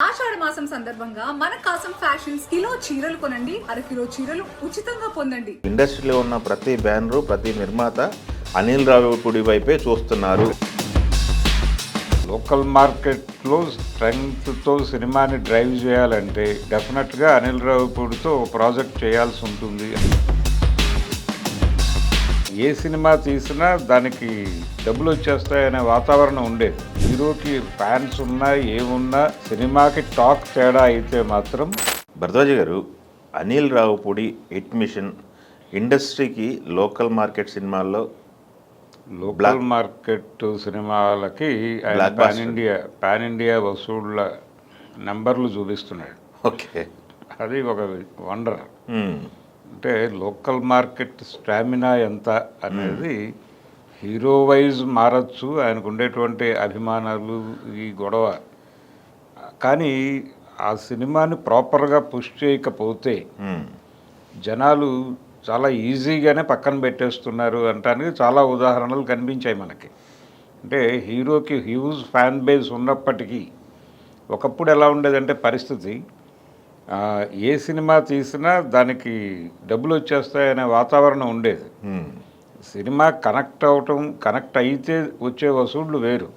ఆషాఢ మాసం సందర్భంగా మన కాసం ఫ్యాషన్స్ కిలో చీరలు కొనండి, అరకిలో చీరలు ఉచితంగా పొందండి. ఇండస్ట్రీలో ఉన్న ప్రతి బ్యానరు, ప్రతి నిర్మాత అనిల్ రావిపూడి వైపే చూస్తున్నారు. లోకల్ మార్కెట్లో స్ట్రెంగ్త్తో సినిమాని డ్రైవ్ చేయాలంటే డెఫినెట్గా అనిల్ రావిపూడితో ఒక ప్రాజెక్ట్ చేయాల్సి ఉంటుంది. ఏ సినిమా తీసినా దానికి డబ్బులు వచ్చేస్తాయనే వాతావరణం ఉండేది. హీరోకి ఫ్యాన్స్ ఉన్నా ఏమున్నా సినిమాకి టాక్ తేడా అయితే మాత్రం. భరద్వాజ గారు, అనిల్ రావిపూడి హిట్ మిషన్ ఇండస్ట్రీకి లోకల్ మార్కెట్ సినిమాల్లో లోకల్ మార్కెట్ సినిమాలకి పాన్ ఇండియా వసూళ్ల నెంబర్లు చూపిస్తున్నాడు. ఓకే, అది ఒక వండర్. అంటే లోకల్ మార్కెట్ స్టామినా ఎంత అనేది హీరో వైజ్ మారచ్చు, ఆయనకు ఉండేటువంటి అభిమానాలు, ఈ గొడవ. కానీ ఆ సినిమాని ప్రాపర్గా పుష్ చేయకపోతే జనాలు చాలా ఈజీగానే పక్కన పెట్టేస్తున్నారు అంటానికి చాలా ఉదాహరణలు కనిపించాయి మనకి. అంటే హీరోకి హ్యూజ్ ఫ్యాన్ బేస్ ఉన్నప్పటికీ ఒకప్పుడు ఎలా ఉండేదంటే పరిస్థితి, ఏ సినిమా తీసినా దానికి డబ్బులు వచ్చేస్తాయనే వాతావరణం ఉండేది. సినిమా కనెక్ట్ అయితే వచ్చే వసూళ్లు వేరు,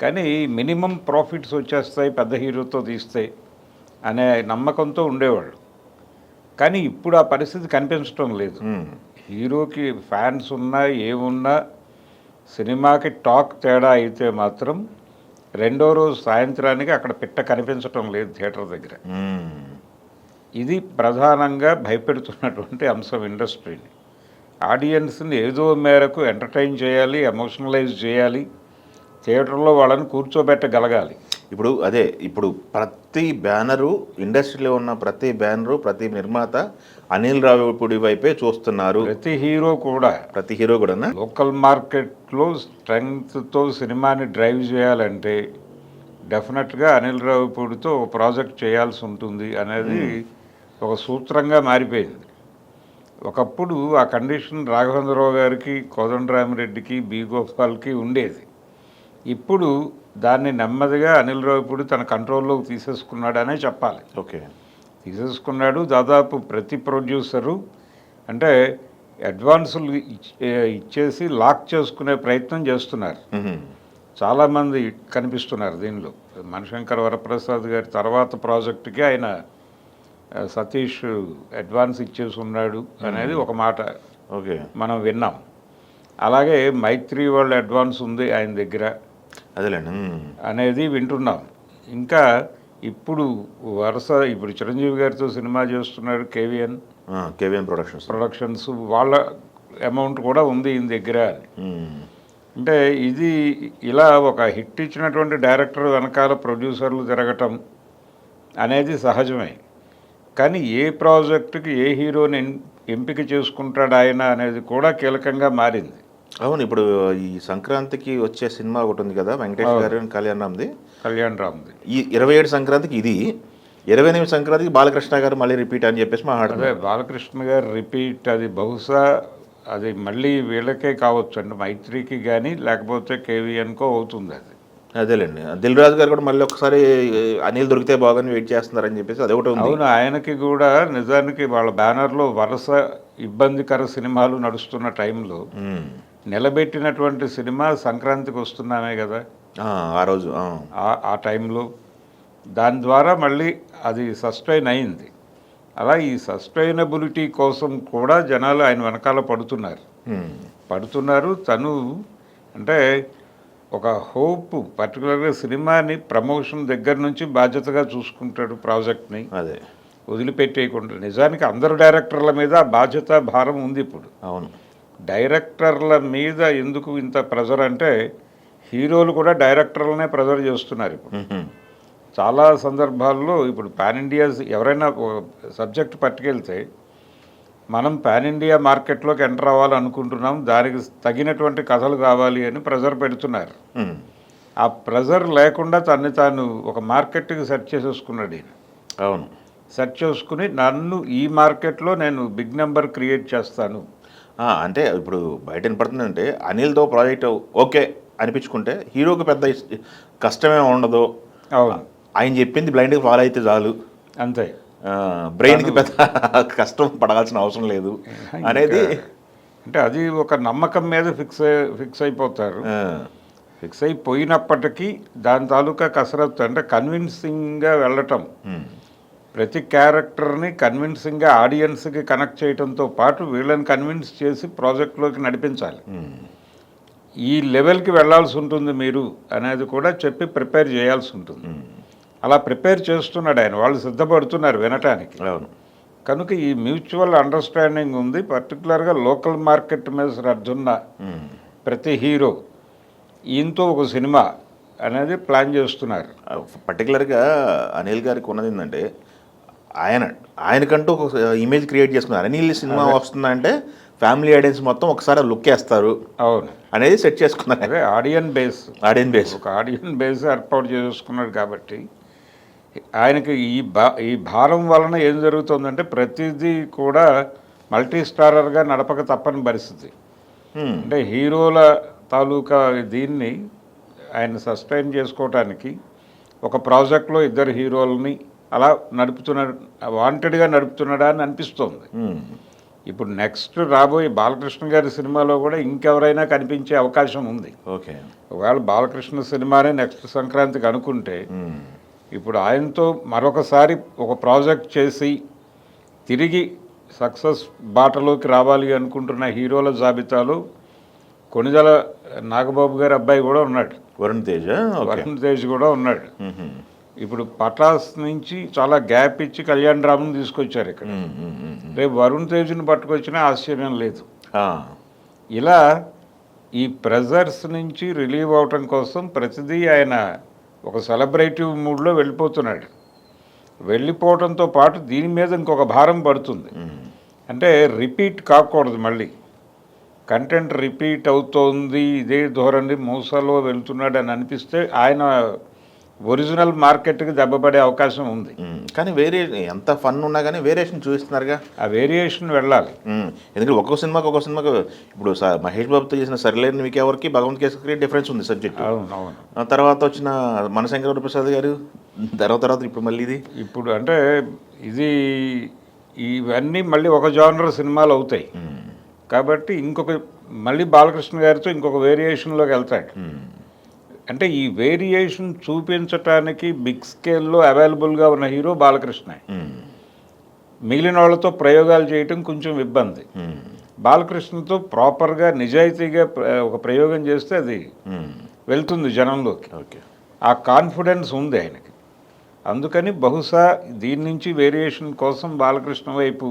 కానీ మినిమం ప్రాఫిట్స్ వచ్చేస్తాయి పెద్ద హీరోతో తీస్తే అనే నమ్మకంతో ఉండేవాళ్ళు. కానీ ఇప్పుడు ఆ పరిస్థితి కనిపించడం లేదు. హీరోకి ఫ్యాన్స్ ఉన్నా ఏమున్నా సినిమాకి టాక్ తేడా అయితే మాత్రం రెండో రోజు సాయంత్రానికి అక్కడ పిట్ట కనిపించటం లేదు థియేటర్ దగ్గర. ఇది ప్రధానంగా భయపెడుతున్నటువంటి అంశం ఇండస్ట్రీని. ఆడియన్స్ని ఏదో మేరకు ఎంటర్టైన్ చేయాలి, ఎమోషనలైజ్ చేయాలి, థియేటర్లో వాళ్ళని కూర్చోబెట్టగలగాలి. ఇప్పుడు ప్రతి బ్యానరు, ఇండస్ట్రీలో ఉన్న ప్రతి బ్యానరు, ప్రతి నిర్మాత అనిల్ రావిపూడి వైపే చూస్తున్నారు. ప్రతి హీరో కూడా లోకల్ మార్కెట్లో స్ట్రెంగ్త్తో సినిమాని డ్రైవ్ చేయాలంటే డెఫినెట్గా అనిల్ రావిపూడితో ఒక ప్రాజెక్ట్ చేయాల్సి ఉంటుంది అనేది ఒక సూత్రంగా మారిపోయింది. ఒకప్పుడు ఆ కండిషన్ రాఘవేంద్రరావు గారికి, కోదండరామిరెడ్డికి, బి గోపాల్కి ఉండేది. ఇప్పుడు దాన్ని నెమ్మదిగా అనిల్ రావిపూడి తన కంట్రోల్లోకి తీసేసుకున్నాడనే చెప్పాలి. తీసేసుకున్నాడు. దాదాపు ప్రతి ప్రొడ్యూసరు అంటే అడ్వాన్సులు ఇచ్చేసి లాక్ చేసుకునే ప్రయత్నం చేస్తున్నారు. చాలామంది కనిపిస్తున్నారు దీనిలో. మణిశంకర్ వరప్రసాద్ గారి తర్వాత ప్రాజెక్టుకి ఆయన సతీష్ అడ్వాన్స్ ఇచ్చేసి ఉన్నాడు అనేది ఒక మాట మనం విన్నాం. అలాగే మైత్రి వాళ్ళ అడ్వాన్స్ ఉంది ఆయన దగ్గర అనేది వింటున్నాం. ఇంకా ఇప్పుడు ఇప్పుడు చిరంజీవి గారితో సినిమా చేస్తున్నాడు కేవీఎన్ ప్రొడక్షన్స్, వాళ్ళ అమౌంట్ కూడా ఉంది ఈయన దగ్గర. అంటే ఇది ఇలా ఒక హిట్ ఇచ్చినటువంటి డైరెక్టర్ వెనకాల ప్రొడ్యూసర్లు తిరగటం అనేది సహజమే. కానీ ఏ ప్రాజెక్టుకి ఏ హీరోని ఎంపిక చేసుకుంటాడు ఆయన అనేది కూడా కీలకంగా మారింది. అవును, ఇప్పుడు ఈ సంక్రాంతికి వచ్చే సినిమా ఒకటి ఉంది కదా, వెంకటేష్ గారు కళ్యాణ్ రామ్ది. ఈ 27 సంక్రాంతికి ఇది, 28 సంక్రాంతికి బాలకృష్ణ గారు మళ్ళీ రిపీట్ అని చెప్పేసి మాట్లాడుతున్నారు. బాలకృష్ణ గారు రిపీట్, అది బహుశా అది మళ్ళీ వీళ్ళకే కావచ్చు అండి, మైత్రికి కానీ లేకపోతే కేవీఎన్కో అవుతుంది. అదేలేండి. దిల్ రాజు గారు కూడా మళ్ళీ ఒకసారి అనిల్ దొరికితే బాగానే వెయిట్ చేస్తున్నారని చెప్పేసి అది ఒకటి ఉంది. అవును, ఆయనకి కూడా నిజానికి వాళ్ళ బ్యానర్లో వరుస ఇబ్బందికర సినిమాలు నడుస్తున్న టైంలో నిలబెట్టినటువంటి సినిమా సంక్రాంతికి వస్తున్నామే కదా ఆ రోజు, ఆ టైంలో. దాని ద్వారా మళ్ళీ అది సస్టైన్ అయింది. అలా ఈ సస్టైనబిలిటీ కోసం కూడా జనాలు ఆయన వెనకాల పడుతున్నారు. తను అంటే ఒక హోప్, పర్టికులర్గా సినిమాని ప్రమోషన్ దగ్గర నుంచి బాధ్యతగా చూసుకుంటాడు ప్రాజెక్ట్ని, వదిలిపెట్టేయకుండా. నిజానికి అందరు డైరెక్టర్ల మీద బాధ్యత భారం ఉంది ఇప్పుడు. అవును, డైరెక్టర్ల మీద ఎందుకు ఇంత ప్రెజర్ అంటే హీరోలు కూడా డైరెక్టర్లనే ప్రెజర్ చేస్తున్నారు ఇప్పుడు. చాలా సందర్భాల్లో ఇప్పుడు పాన్ ఇండియా ఎవరైనా సబ్జెక్ట్ పట్టుకెళ్తే మనం పాన్ ఇండియా మార్కెట్లోకి ఎంటర్ అవ్వాలనుకుంటున్నాం, దానికి తగినటువంటి కథలు కావాలి అని ప్రెజర్ పెడుతున్నారు. ఆ ప్రెజర్ లేకుండా తాను ఒక మార్కెట్కి సెట్ చేసేసుకున్నాడు ఈయన. అవును, సెట్ చేసుకుని నన్ను ఈ మార్కెట్లో నేను బిగ్ నెంబర్ క్రియేట్ చేస్తాను. అంటే ఇప్పుడు బయట వినపడుతుందంటే అనిల్తో ప్రాజెక్ట్ ఓకే అనిపించుకుంటే హీరోకి పెద్ద కష్టమే ఉండదు. అవును, ఆయన చెప్పింది బ్లైండ్గా ఫాలో అయితే చాలు, అంతే, బ్రెయిన్కి పెద్ద కష్టం పడాల్సిన అవసరం లేదు అనేది. అంటే అది ఒక నమ్మకం మీద ఫిక్స్ అయిపోతారు. ఫిక్స్ అయిపోయినప్పటికీ దాని తాలూకా కసరత్తు అంటే కన్విన్సింగ్గా వెళ్ళటం, ప్రతి క్యారెక్టర్ని కన్విన్సింగ్గా ఆడియన్స్కి కనెక్ట్ చేయడంతో పాటు వీళ్ళని కన్విన్స్ చేసి ప్రాజెక్ట్లోకి నడిపించాలి. ఈ లెవెల్కి వెళ్ళాల్సి ఉంటుంది మీరు అనేది కూడా చెప్పి ప్రిపేర్ చేయాల్సి ఉంటుంది. అలా ప్రిపేర్ చేస్తున్నాడు ఆయన, వాళ్ళు సిద్ధపడుతున్నారు వినటానికి. కనుక ఈ మ్యూచువల్ అండర్స్టాండింగ్ ఉంది. పర్టికులర్గా లోకల్ మార్కెట్ మీద శ్రద్ధున్న ప్రతి హీరో ఈయనతో ఒక సినిమా అనేది ప్లాన్ చేస్తున్నారు. పర్టికులర్గా అనిల్ గారికి ఉన్నది ఏంటంటే ఆయనకంటూ ఒక ఇమేజ్ క్రియేట్ చేసుకున్నారు. అనిల్ సినిమా వస్తుందంటే ఫ్యామిలీ ఆడియన్స్ మొత్తం ఒకసారి లుక్ వేస్తారు, అవును అనేది సెట్ చేసుకున్నారు. అదే ఆడియన్ బేస్ ఒక ఆడియన్ బేస్ ఏర్పాటు చేసుకున్నాడు. కాబట్టి ఆయనకి ఈ భారం వలన ఏం జరుగుతుందంటే ప్రతిదీ కూడా మల్టీ స్టారర్గా నడపక తప్పని పరిస్థితి. అంటే హీరోల తాలూకా దీన్ని ఆయన సస్టైన్ చేసుకోవటానికి ఒక ప్రాజెక్ట్లో ఇద్దరు హీరోలని అలా వాంటెడ్గా నడుపుతున్నాడా అని అనిపిస్తోంది. ఇప్పుడు నెక్స్ట్ రాబోయే బాలకృష్ణ గారి సినిమాలో కూడా ఇంకెవరైనా కనిపించే అవకాశం ఉంది. ఓకే, ఒకవేళ బాలకృష్ణ సినిమానే నెక్స్ట్ సంక్రాంతికి అనుకుంటే ఇప్పుడు ఆయనతో మరొకసారి ఒక ప్రాజెక్ట్ చేసి తిరిగి సక్సెస్ బాటలోకి రావాలి అనుకుంటున్న హీరోల జాబితాలో కొణిదెల నాగబాబు గారి అబ్బాయి కూడా ఉన్నాడు, వరుణ్ తేజ్ కూడా ఉన్నాడు. ఇప్పుడు పటాస్ నుంచి చాలా గ్యాప్ ఇచ్చి కళ్యాణ్ రామ్ని తీసుకొచ్చారు ఇక్కడ. రేపు వరుణ్ తేజ్ని పట్టుకొచ్చినా ఆశ్చర్యం లేదు. ఇలా ఈ ప్రెజర్స్ నుంచి రిలీవ్ అవటం కోసం ప్రతిదీ ఆయన ఒక సెలబ్రేటివ్ మూడ్లో వెళ్ళిపోవడంతో పాటు దీని మీద ఇంకొక భారం పడుతుంది. అంటే రిపీట్ కాకూడదు, మళ్ళీ కంటెంట్ రిపీట్ అవుతోంది, ఇదే ధోరణి మూసలో వెళ్తున్నాడు అని అనిపిస్తే ఆయన ఒరిజినల్ మార్కెట్కి దెబ్బపడే అవకాశం ఉంది. కానీ ఎంత ఫన్ ఉన్నా కానీ వేరియేషన్ చూపిస్తున్నారుగా, ఆ వేరియేషన్ వెళ్ళాలి. ఎందుకంటే ఒక్కొక్క సినిమాకి ఇప్పుడు మహేష్ బాబుతో చేసిన సరిలేని మీకు ఎవరికి భగవంత్ కేసరికి డిఫరెన్స్ ఉంది సబ్జెక్ట్. అవును. తర్వాత వచ్చిన మనశంకర ప్రసాద్ గారు తర్వాత ఇప్పుడు మళ్ళీ ఇప్పుడు అంటే ఇవన్నీ మళ్ళీ ఒక జానర్ సినిమాలు అవుతాయి. కాబట్టి మళ్ళీ బాలకృష్ణ గారితో ఇంకొక వేరియేషన్లోకి వెళ్తాడు. అంటే ఈ వేరియేషన్ చూపించటానికి బిగ్ స్కేల్లో అవైలబుల్గా ఉన్న హీరో బాలకృష్ణ. మిగిలిన వాళ్ళతో ప్రయోగాలు చేయటం కొంచెం ఇబ్బంది. బాలకృష్ణతో ప్రాపర్గా నిజాయితీగా ఒక ప్రయోగం చేస్తే అది వెళ్తుంది జనంలోకి. ఆ కాన్ఫిడెన్స్ ఉంది ఆయనకి. అందుకని బహుశా దీని నుంచి వేరియేషన్ కోసం బాలకృష్ణ వైపు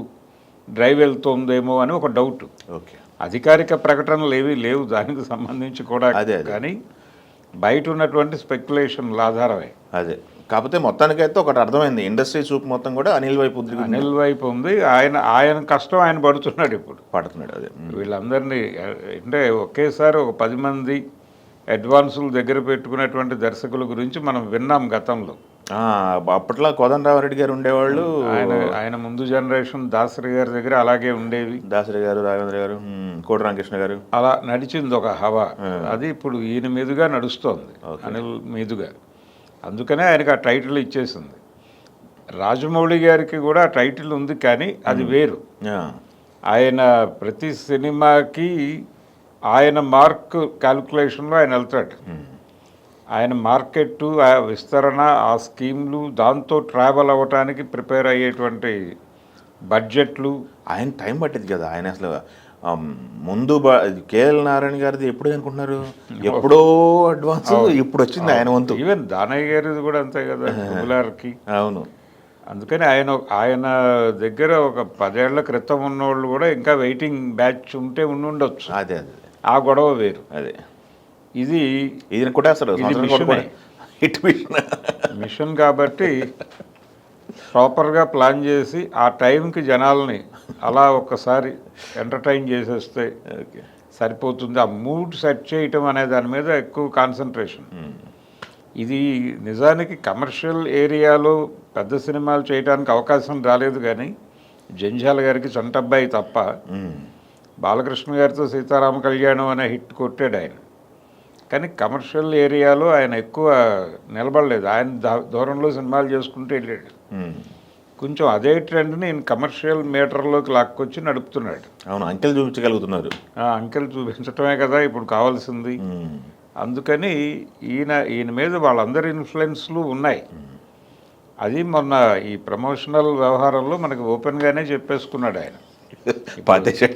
డ్రైవ్ వెళ్తుందేమో అని ఒక డౌట్. అధికారిక ప్రకటనలు ఏవీ లేవు దానికి సంబంధించి కూడా, కానీ బయట ఉన్నటువంటి స్పెక్యులేషన్ల ఆధారమే. కాకపోతే మొత్తానికైతే ఒకటి అర్థమైంది, ఇండస్ట్రీ చూపు మొత్తం కూడా అనిల్ వైపు ఉంది. ఆయన కష్టం ఆయన పడుతున్నాడు. అదే వీళ్ళందరినీ అంటే ఒకేసారి ఒక 10 మంది అడ్వాన్సులు దగ్గర పెట్టుకునేటువంటి దర్శకుల గురించి మనం విన్నాం గతంలో. అప్పట్లో కోదండరామరెడ్డి గారు ఉండేవాళ్ళు, ఆయన ముందు జనరేషన్ దాసరి గారి దగ్గర అలాగే ఉండేవి. దాసరి గారు, రాఘవేంద్ర గారు, కోటి రామకృష్ణ గారు, అలా నడిచింది ఒక హవా. అది ఇప్పుడు ఈయన మీదుగా నడుస్తోంది, అనిల్ మీదుగా. అందుకనే ఆయనకు ఆ టైటిల్ ఇచ్చేసింది. రాజమౌళి గారికి కూడా ఆ టైటిల్ ఉంది, కానీ అది వేరు. ఆయన ప్రతి సినిమాకి ఆయన మార్క్ క్యాల్కులేషన్లో ఆయన వెళ్తాడు. ఆయన మార్కెట్, ఆ విస్తరణ, ఆ స్కీమ్లు, దాంతో ట్రావెల్ అవ్వటానికి ప్రిపేర్ అయ్యేటువంటి బడ్జెట్లు. ఆయన టైం పట్టింది కదా. ఆయన అసలు ముందు కేఎల్ నారాయణ గారిది ఎప్పుడు అనుకుంటున్నారు, ఎప్పుడో అడ్వాన్స్, ఇప్పుడు వచ్చింది ఆయన వంతు. ఈవెన్ దానయ్య గారిది కూడా అంతే కదా, రెగ్యులర్కి. అవును. అందుకని ఆయన దగ్గర ఒక 10 ఏళ్ల క్రితం ఉన్నవాళ్ళు కూడా ఇంకా వెయిటింగ్ బ్యాచ్ ఉంటే ఉండొచ్చు. అదే ఆ గొడవ వేరు. ఇది కూడా అసలు మిషన్ కాబట్టి ప్రాపర్గా ప్లాన్ చేసి ఆ టైంకి జనాల్ని అలా ఒక్కసారి ఎంటర్టైన్ చేసేస్తే సరిపోతుంది. ఆ మూడ్ సెట్ చేయటం అనే దాని మీద ఎక్కువ కాన్సన్ట్రేషన్. ఇది నిజానికి కమర్షియల్ ఏరియాలో పెద్ద సినిమాలు చేయడానికి అవకాశం రాలేదు, కానీ జంజాల గారికి చంటబ్బాయి తప్ప బాలకృష్ణ గారితో సీతారామ కళ్యాణం అనే హిట్ కొట్టాడు ఆయన. కానీ కమర్షియల్ ఏరియాలో ఆయన ఎక్కువ నిలబడలేదు. ఆయన దూరంలో సినిమాలు చేసుకుంటూ వెళ్ళాడు. కొంచెం అదే ట్రెండ్ని ఈయన కమర్షియల్ మీటర్లోకి లాక్కొచ్చి నడుపుతున్నాడు. అవును, అంకెలు చూపించగలుగుతున్నారు. అంకెలు చూపించటమే కదా ఇప్పుడు కావాల్సింది. అందుకని ఈయన మీద వాళ్ళందరి ఇన్ఫ్లుయెన్స్లు ఉన్నాయి. అది మొన్న ఈ ప్రమోషనల్ వ్యవహారంలో మనకి ఓపెన్గానే చెప్పేసుకున్నాడు ఆయన. పాతేసి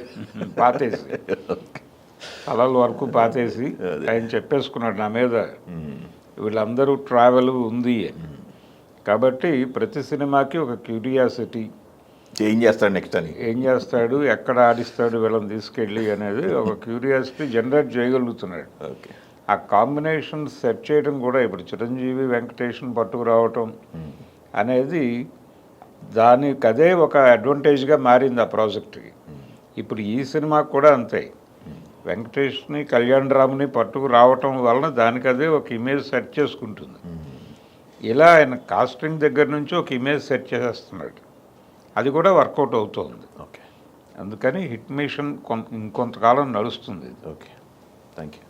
తలల వరకు పాతేసి ఆయన చెప్పేసుకున్నాడు, నా మీద వీళ్ళందరూ ట్రావెల్ ఉంది. కాబట్టి ప్రతి సినిమాకి ఒక క్యూరియాసిటీ, ఏం చేస్తాడు నెక్స్ట్ అని, ఏం చేస్తాడు, ఎక్కడ ఆడిస్తాడు వీళ్ళని తీసుకెళ్ళి అనేది ఒక క్యూరియాసిటీ జనరేట్ చేయగలుగుతున్నాడు. ఓకే, ఆ కాంబినేషన్ సెట్ చేయడం కూడా ఇప్పుడు చిరంజీవి వెంకటేష్ని పట్టుకురావటం అనేది దానికి అదే ఒక అడ్వాంటేజ్గా మారింది ఆ ప్రాజెక్ట్కి. ఇప్పుడు ఈ సినిమాకి కూడా అంతే. వెంకటేష్ని కళ్యాణ్ రామ్ని పట్టుకు రావటం వలన దానికి అదే ఒక ఇమేజ్ సెట్ చేసుకుంటుంది. ఇలా ఆయన కాస్టింగ్ దగ్గర నుంచి ఒక ఇమేజ్ సెట్ చేసేస్తున్నాడు. అది కూడా వర్కౌట్ అవుతుంది. ఓకే, అందుకని హిట్ మిషన్ ఇంకొంతకాలం నడుస్తుంది. Okay, thank you.